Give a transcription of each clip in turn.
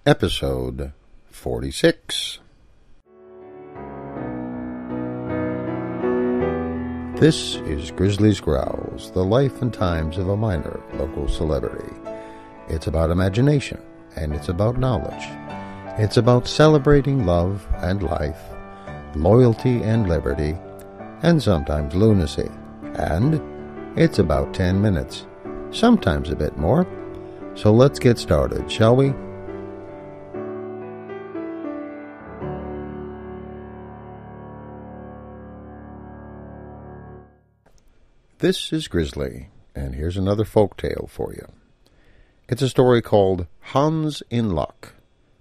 Episode 46. This is Grizzly's Growls, the life and times of a minor local celebrity. It's about imagination, and it's about knowledge. It's about celebrating love and life, loyalty and liberty, and sometimes lunacy. And it's about 10 minutes, sometimes a bit more. So let's get started, shall we? This is Grizzly, and here's another folk tale for you. It's a story called Hans in Luck,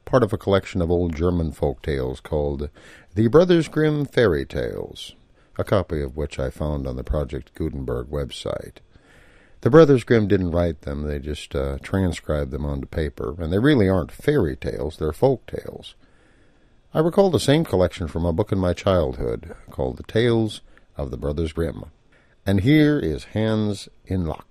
part of a collection of old German folk tales called the Brothers Grimm Fairy Tales, a copy of which I found on the Project Gutenberg website. The Brothers Grimm didn't write them, they just transcribed them onto paper, and they really aren't fairy tales, they're folk tales. I recall the same collection from a book in my childhood called The Tales of the Brothers Grimm. And here is Hans in Luck.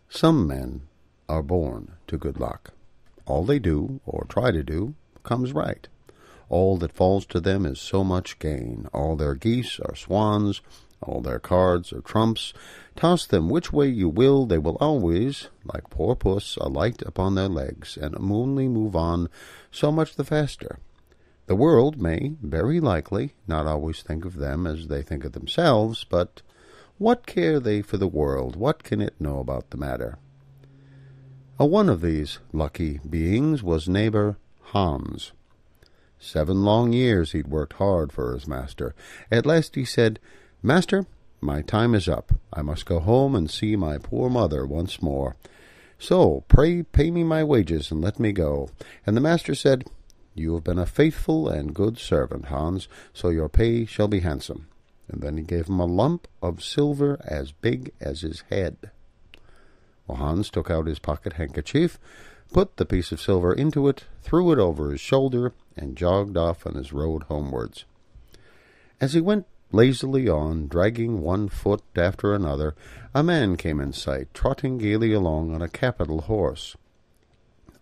Some men are born to good luck. All they do, or try to do, comes right. All that falls to them is so much gain. All their geese are swans, all their cards are trumps. Toss them which way you will, they will always, like poor puss, alight upon their legs, and only move on so much the faster. The world may, very likely, not always think of them as they think of themselves, but what care they for the world? What can it know about the matter? One of these lucky beings was neighbor Hans. 7 long years he'd worked hard for his master. At last he said, "Master, my time is up. I must go home and see my poor mother once more. So pray pay me my wages and let me go." And the master said, "You have been a faithful and good servant, Hans, so your pay shall be handsome." And then he gave him a lump of silver as big as his head. Well, Hans took out his pocket handkerchief, put the piece of silver into it, threw it over his shoulder, and jogged off on his road homewards. As he went lazily on, dragging one foot after another, a man came in sight, trotting gaily along on a capital horse.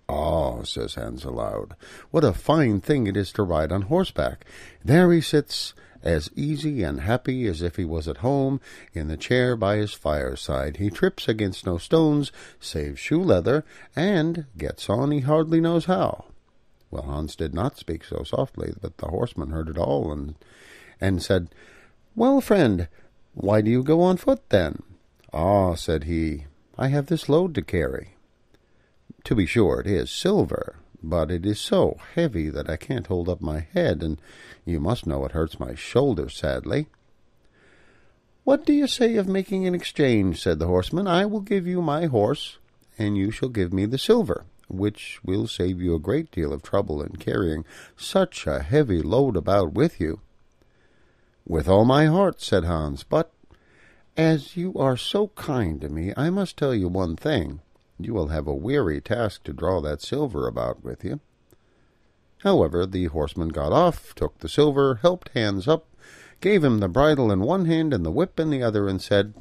"Ah," says Hans aloud, "what a fine thing it is to ride on horseback. There he sits, as easy and happy as if he was at home in the chair by his fireside. He trips against no stones, save shoe leather, and gets on he hardly knows how." Well, Hans did not speak so softly, but the horseman heard it all, and said, "Well, friend, why do you go on foot, then?" "Ah," said he, "I have this load to carry. To be sure, it is silver, but it is so heavy that I can't hold up my head, and you must know it hurts my shoulder sadly." "What do you say of making an exchange?" said the horseman. "I will give you my horse, and you shall give me the silver, which will save you a great deal of trouble in carrying such a heavy load about with you." "With all my heart," said Hans, "but as you are so kind to me, I must tell you one thing. You will have a weary task to draw that silver about with you." However, the horseman got off, took the silver, helped Hans up, gave him the bridle in one hand and the whip in the other, and said,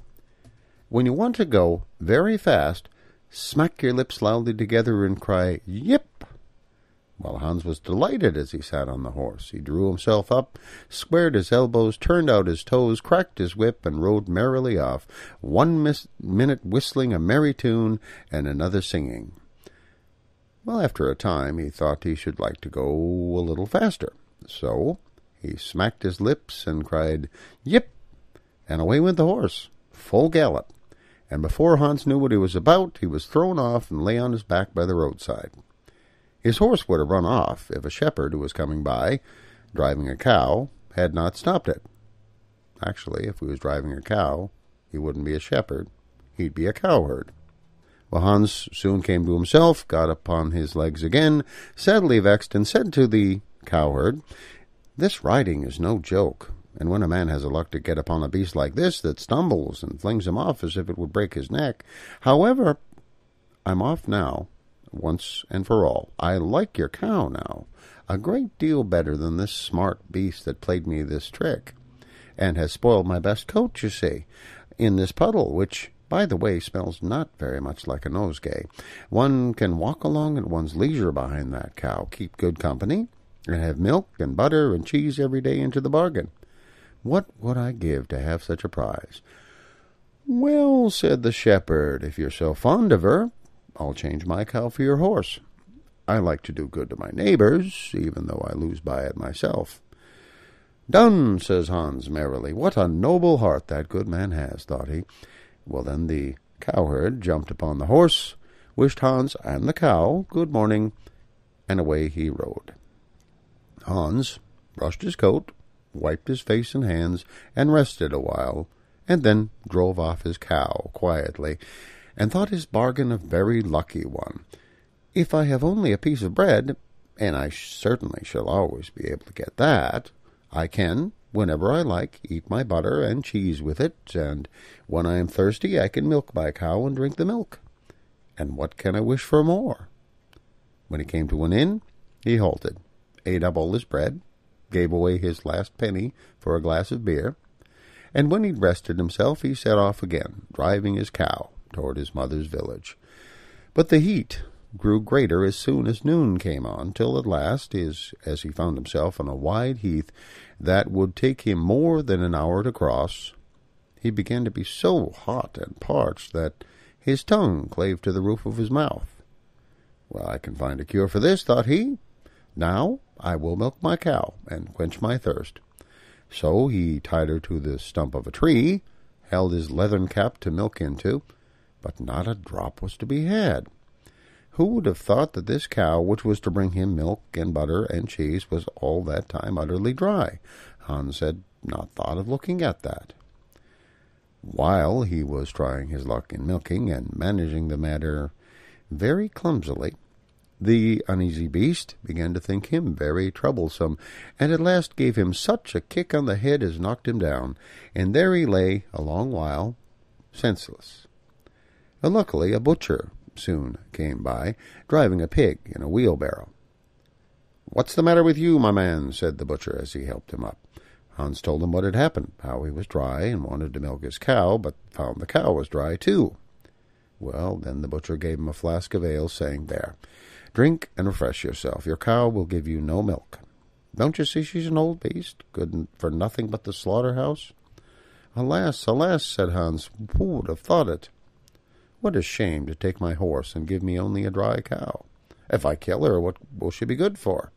"When you want to go very fast, smack your lips loudly together and cry, 'Yip!'" Well, Hans was delighted as he sat on the horse. He drew himself up, squared his elbows, turned out his toes, cracked his whip, and rode merrily off, 1 minute whistling a merry tune, and another singing. Well, after a time, he thought he should like to go a little faster. So he smacked his lips and cried, "Yip!" and away went the horse, full gallop. And before Hans knew what he was about, he was thrown off and lay on his back by the roadside. His horse would have run off if a shepherd who was coming by, driving a cow, had not stopped it. Actually, if he was driving a cow, he wouldn't be a shepherd. he'd be a cowherd. Well, Hans soon came to himself, got upon his legs again, sadly vexed, and said to the cowherd, "This riding is no joke, and when a man has the luck to get upon a beast like this that stumbles and flings him off as if it would break his neck. However, I'm off now, once and for all. I like your cow now a great deal better than this smart beast that played me this trick, and has spoiled my best coat, you see, in this puddle, which, by the way, smells not very much like a nosegay. One can walk along at one's leisure behind that cow, keep good company, and have milk and butter and cheese every day into the bargain. What would I give to have such a prize?" "Well," said the shepherd, "if you're so fond of her, I'll change my cow for your horse. I like to do good to my neighbors, even though I lose by it myself." "Done," says Hans merrily. "What a noble heart that good man has," thought he. Well, then the cowherd jumped upon the horse, wished Hans and the cow good morning, and away he rode. Hans brushed his coat, wiped his face and hands, and rested a while, and then drove off his cow quietly, and thought his bargain a very lucky one. If I have only a piece of bread, and I certainly shall always be able to get that, I can, whenever I like, eat my butter and cheese with it, and when I am thirsty I can milk my cow and drink the milk. And what can I wish for more? When he came to an inn, he halted, ate up all his bread, gave away his last penny for a glass of beer, and when he'd rested himself he set off again, driving his cow toward his mother's village. But the heat grew greater as soon as noon came on, till at last, as he found himself on a wide heath that would take him more than an hour to cross, he began to be so hot and parched that his tongue clave to the roof of his mouth. "Well, I can find a cure for this," thought he. "Now I will milk my cow and quench my thirst." So he tied her to the stump of a tree, held his leathern cap to milk into, but not a drop was to be had. Who would have thought that this cow, which was to bring him milk and butter and cheese, was all that time utterly dry? Hans had not thought of looking at that. While he was trying his luck in milking and managing the matter very clumsily, the uneasy beast began to think him very troublesome, and at last gave him such a kick on the head as knocked him down, and there he lay a long while, senseless. Luckily, a butcher soon came by, driving a pig in a wheelbarrow. "What's the matter with you, my man?" said the butcher as he helped him up. Hans told him what had happened, how he was dry and wanted to milk his cow, but found the cow was dry too. Well, then the butcher gave him a flask of ale, saying, "There, drink and refresh yourself. Your cow will give you no milk. Don't you see she's an old beast, good for nothing but the slaughterhouse?" "Alas, alas," said Hans, "who would have thought it? What a shame to take my horse and give me only a dry cow. If I kill her, what will she be good for?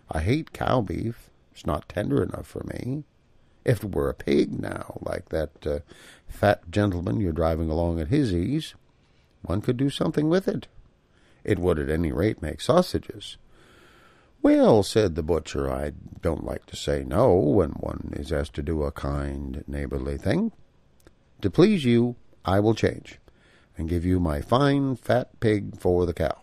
I hate cow beef. It's not tender enough for me. If it were a pig, now, like that fat gentleman you're driving along at his ease, one could do something with it. It would at any rate make sausages." "Well," said the butcher, "I don't like to say no when one is asked to do a kind, neighborly thing. To please you, I will change, and give you my fine, fat pig for the cow."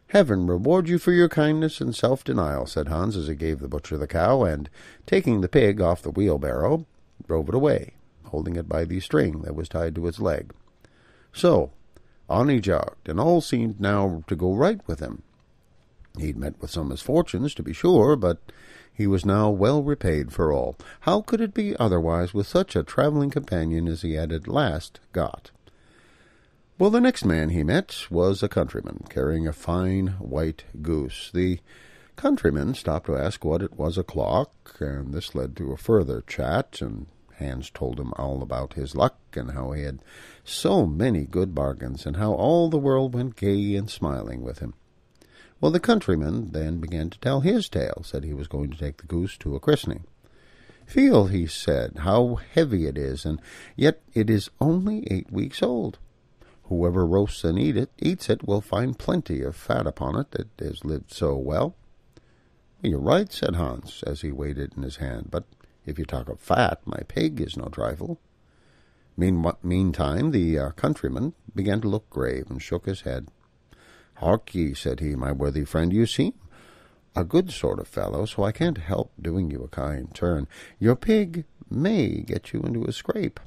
"Heaven reward you for your kindness and self-denial," said Hans, as he gave the butcher the cow, and, taking the pig off the wheelbarrow, drove it away, holding it by the string that was tied to its leg. So on he jogged, and all seemed now to go right with him. He'd met with some misfortunes, to be sure, but he was now well repaid for all. How could it be otherwise with such a travelling companion as he had at last got? Well, the next man he met was a countryman, carrying a fine white goose. The countryman stopped to ask what it was o'clock, and this led to a further chat, and Hans told him all about his luck, and how he had so many good bargains, and how all the world went gay and smiling with him. Well, the countryman then began to tell his tale, said he was going to take the goose to a christening. "Feel," he said, "how heavy it is, and yet it is only 8 weeks old. Whoever roasts and eats it will find plenty of fat upon it that has lived so well." "You're right," said Hans, as he weighed it in his hand, "but if you talk of fat, my pig is no trifle." Meantime, the countryman began to look grave and shook his head. "Hark ye," said he, "my worthy friend, you seem a good sort of fellow, so I can't help doing you a kind turn. Your pig may get you into a scrape.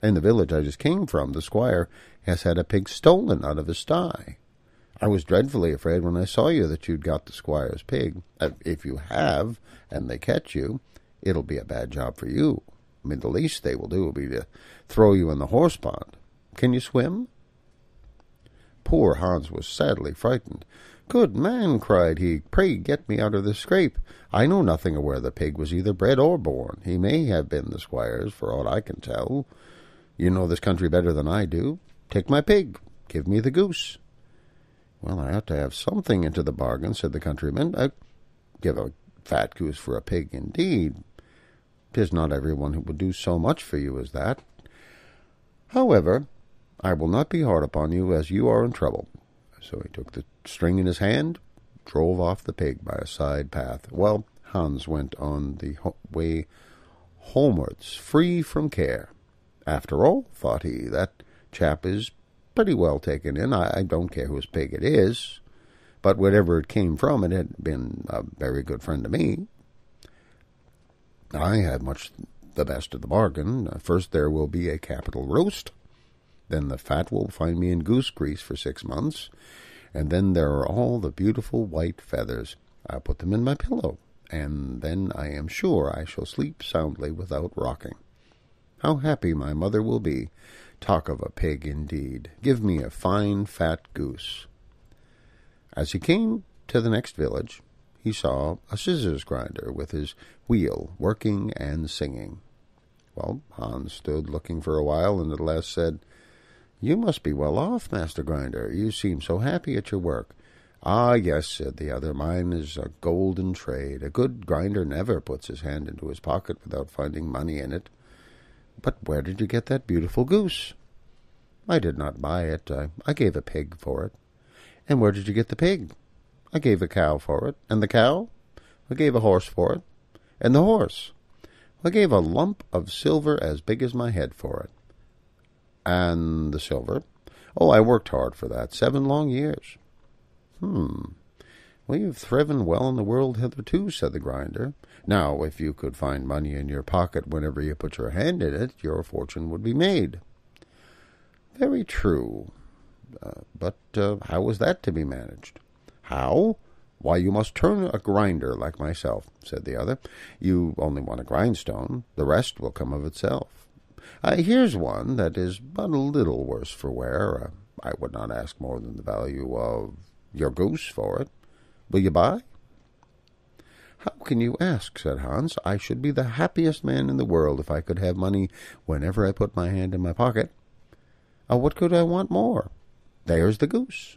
In the village I just came from, the squire has had a pig stolen out of his sty. I was dreadfully afraid when I saw you that you'd got the squire's pig. If you have, and they catch you, it'll be a bad job for you. I mean, the least they will do will be to throw you in the horse pond. Can you swim?" Poor Hans was sadly frightened. "Good man," cried he, "pray get me out of this scrape. I know nothing of where the pig was either bred or born. He may have been the squire's, for aught I can tell. You know this country better than I do. Take my pig. Give me the goose." "Well, I ought to have something into the bargain," said the countryman. "I'd give a fat goose for a pig, indeed. 'Tis not everyone who would do so much for you as that. However, I will not be hard upon you, as you are in trouble." So he took the string in his hand, drove off the pig by a side path, while Hans went on the way homewards, free from care. "After all," thought he, "that chap is pretty well taken in. I don't care whose pig it is, but whatever it came from, it had been a very good friend to me. I had much the best of the bargain. First there will be a capital roast, then the fat will find me in goose grease for 6 months, and then there are all the beautiful white feathers. I'll put them in my pillow, and then I am sure I shall sleep soundly without rocking. How happy my mother will be! Talk of a pig, indeed. Give me a fine fat goose." As he came to the next village, he saw a scissors grinder with his wheel working and singing. Well, Hans stood looking for a while, and at last said, "You must be well off, Master Grinder. You seem so happy at your work." "Ah, yes," said the other, "mine is a golden trade. A good grinder never puts his hand into his pocket without finding money in it. But where did you get that beautiful goose?" "I did not buy it. I gave a pig for it." "And where did you get the pig?" "I gave a cow for it." "And the cow?" "I gave a horse for it." "And the horse?" "I gave a lump of silver as big as my head for it." "And the silver?" "Oh, I worked hard for that, 7 long years." "Well, you've thriven well in the world hitherto," said the grinder. "Now, if you could find money in your pocket whenever you put your hand in it, your fortune would be made." "Very true. But how was that to be managed?" "How? Why, you must turn a grinder like myself," said the other. "You only want a grindstone. The rest will come of itself. Here's one that is but a little worse for wear. I would not ask more than the value of your goose for it. Will you buy?" "How can you ask?" said Hans. "I should be the happiest man in the world if I could have money whenever I put my hand in my pocket. What could I want more? There's the goose."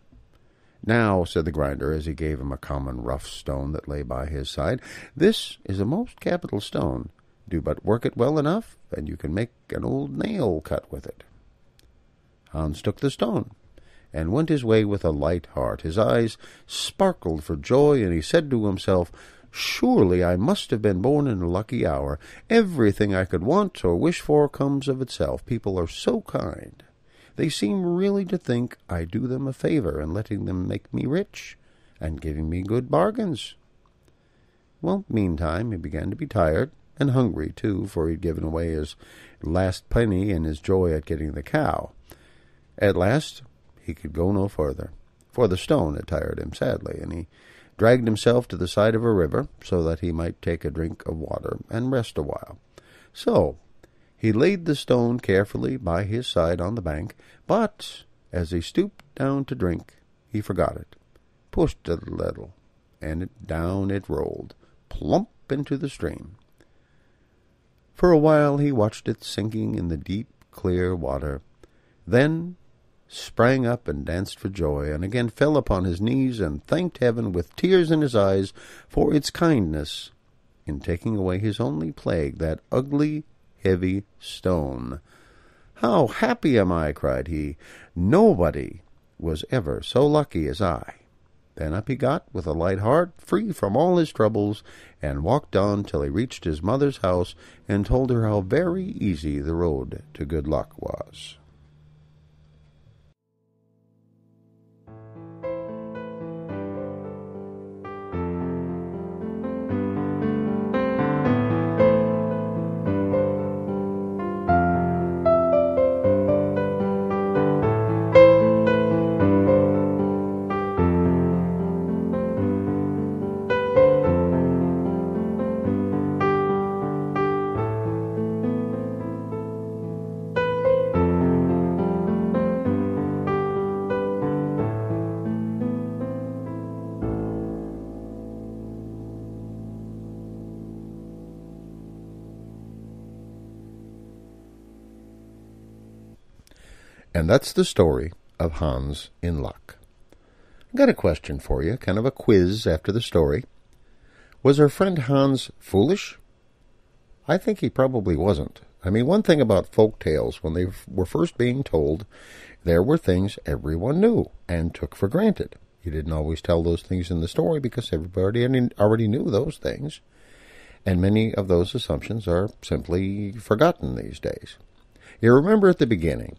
"Now," said the grinder, as he gave him a common rough stone that lay by his side, "this is a most capital stone. Do but work it well enough, and you can make an old nail cut with it." Hans took the stone, and went his way with a light heart. His eyes sparkled for joy, and he said to himself, "Surely I must have been born in a lucky hour. Everything I could want or wish for comes of itself. People are so kind. They seem really to think I do them a favor in letting them make me rich, and giving me good bargains." Well, meantime, he began to be tired, and hungry, too, for he'd given away his last penny in his joy at getting the cow. At last he could go no further, for the stone had tired him sadly, and he dragged himself to the side of a river, so that he might take a drink of water and rest a while. So he laid the stone carefully by his side on the bank, but as he stooped down to drink, he forgot it, pushed it a little, and down it rolled, plump into the stream. For a while he watched it sinking in the deep, clear water, then sprang up and danced for joy, and again fell upon his knees and thanked heaven with tears in his eyes for its kindness in taking away his only plague, that ugly, heavy stone. "How happy am I!" cried he. "Nobody was ever so lucky as I." Then up he got with a light heart, free from all his troubles, and walked on till he reached his mother's house and told her how very easy the road to good luck was. And that's the story of Hans in Luck. I've got a question for you, kind of a quiz after the story. Was our friend Hans foolish? I think he probably wasn't. I mean, one thing about folk tales, when they were first being told, there were things everyone knew and took for granted. You didn't always tell those things in the story because everybody already knew those things. And many of those assumptions are simply forgotten these days. You remember at the beginning,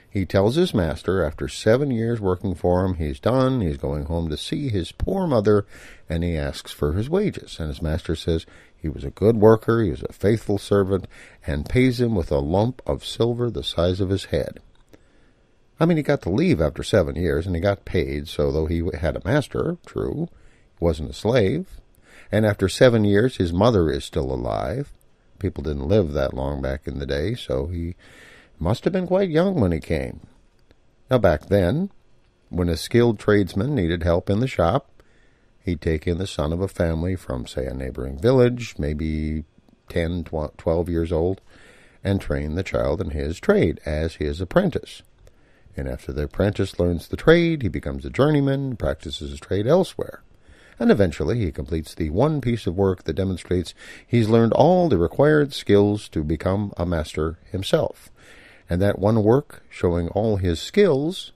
he tells his master, after 7 years working for him, he's done, he's going home to see his poor mother, and he asks for his wages. And his master says he was a good worker, he was a faithful servant, and pays him with a lump of silver the size of his head. I mean, he got to leave after 7 years, and he got paid, so though he had a master, true, he wasn't a slave. And after 7 years, his mother is still alive. People didn't live that long back in the day, so he must have been quite young when he came. Now back then, when a skilled tradesman needed help in the shop, he'd take in the son of a family from, say, a neighboring village, maybe 10, 12 years old, and train the child in his trade as his apprentice. And after the apprentice learns the trade, he becomes a journeyman, practices his trade elsewhere. And eventually he completes the one piece of work that demonstrates he's learned all the required skills to become a master himself. And that one work, showing all his skills,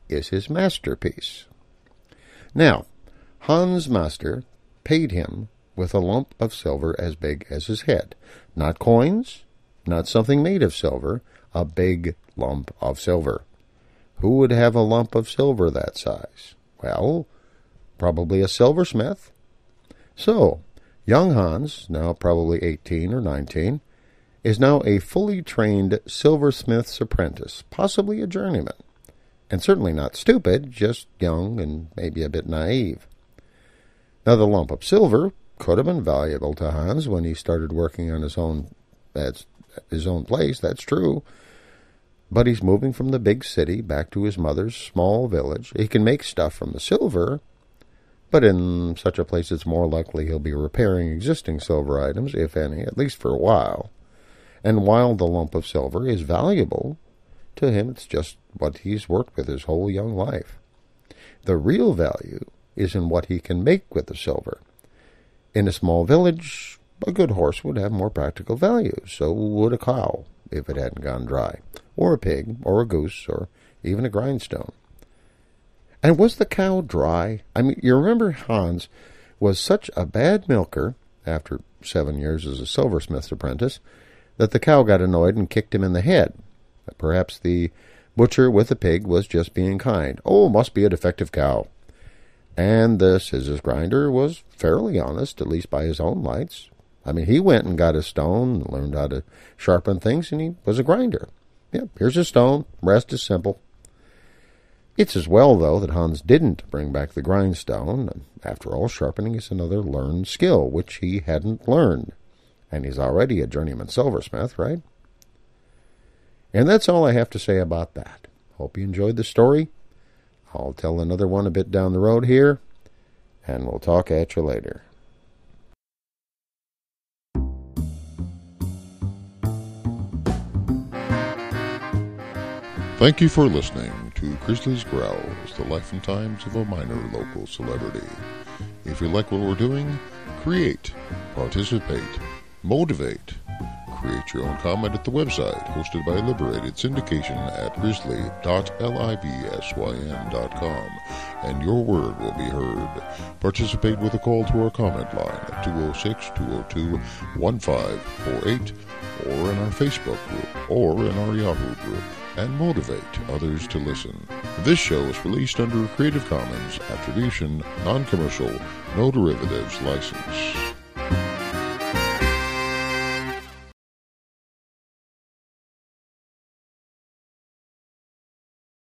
is his masterpiece. Now, Hans' master paid him with a lump of silver as big as his head. Not coins, not something made of silver, a big lump of silver. Who would have a lump of silver that size? Well, probably a silversmith. So, young Hans, now probably 18 or 19, is now a fully trained silversmith's apprentice, possibly a journeyman, and certainly not stupid, just young and maybe a bit naive. Now, the lump of silver could have been valuable to Hans when he started working on his own place, that's true, but he's moving from the big city back to his mother's small village. He can make stuff from the silver, but in such a place it's more likely he'll be repairing existing silver items, if any, at least for a while. And while the lump of silver is valuable, to him it's just what he's worked with his whole young life. The real value is in what he can make with the silver. In a small village, a good horse would have more practical value. So would a cow, if it hadn't gone dry, or a pig, or a goose, or even a grindstone. And was the cow dry? I mean, you remember Hans was such a bad milker, after 7 years as a silversmith's apprentice, that the cow got annoyed and kicked him in the head. Perhaps the butcher with the pig was just being kind. Oh, must be a defective cow. And the scissors grinder was fairly honest, at least by his own lights. I mean, he went and got a stone and learned how to sharpen things, and he was a grinder. Yeah, here's a stone. Rest is simple. It's as well, though, that Hans didn't bring back the grindstone. After all, sharpening is another learned skill, which he hadn't learned. And he's already a journeyman silversmith, right? And that's all I have to say about that. Hope you enjoyed the story. I'll tell another one a bit down the road here, and we'll talk at you later. Thank you for listening to Grizzly's Growls, the life and times of a minor local celebrity. If you like what we're doing, create, participate, motivate, create your own comment at the website hosted by Liberated Syndication at grizzly.libsyn.com, and your word will be heard. Participate with a call to our comment line at 206-202-1548, or in our Facebook group, or in our Yahoo group, and motivate others to listen. This show is released under a Creative Commons Attribution, Non-Commercial, No Derivatives license.